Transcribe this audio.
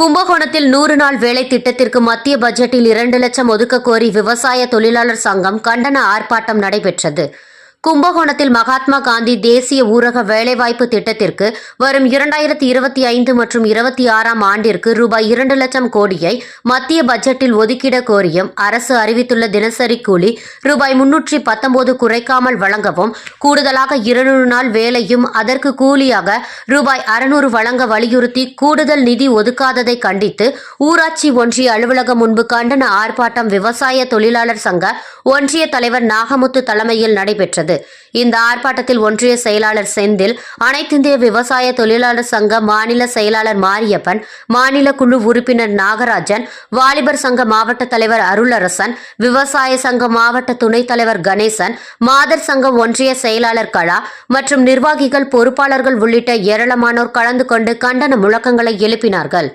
கும்பகோணத்தில் 100 நாள் வேலை திட்டத்திற்கு மத்திய பட்ஜெட்டில் 2 லட்சம் ஒதுக்க கோரி விவசாய தொழிலாளர் சங்கம் கண்டன ஆர்ப்பாட்டம் நடைபெற்றது. கும்பகோணத்தில் மகாத்மா காந்தி தேசிய ஊரக வேலைவாய்ப்பு திட்டத்திற்கு வரும் 2025 மற்றும் 26ஆம் ஆண்டிற்கு ரூபாய் 2 லட்சம் கோடியை மத்திய பட்ஜெட்டில் ஒதுக்கிட கோரியும் அரசு அறிவித்துள்ள தினசரி கூலி ரூபாய் 319 குறைக்காமல் வழங்கவும், கூடுதலாக 200 நாள் வேலையும் அதற்கு கூலியாக ரூபாய் 600 வழங்க வலியுறுத்தி கூடுதல் நிதி ஒதுக்காததை கண்டித்து ஊராட்சி ஒன்றிய அலுவலகம் முன்பு கண்டன ஆர்ப்பாட்டம் விவசாய தொழிலாளர் சங்க ஒன்றிய தலைவர் நாகமுத்து தலைமையில் நடைபெற்றது. இந்த ஆர்ப்பாட்டத்தில் ஒன்றிய செயலாளர் செந்தில், அனைத்திந்திய விவசாய தொழிலாளர் சங்க மாநில செயலாளர் மாரியப்பன், மாநில குழு உறுப்பினர் நாகராஜன், வாலிபர் சங்க மாவட்ட தலைவர் அருளரசன், விவசாய சங்க மாவட்ட துணைத் தலைவர் கணேசன், மாதர் சங்க ஒன்றிய செயலாளர் கலா மற்றும் நிர்வாகிகள், பொறுப்பாளர்கள் உள்ளிட்ட ஏராளமானோர் கலந்து கொண்டு கண்டன முழக்கங்களை எழுப்பினார்கள்.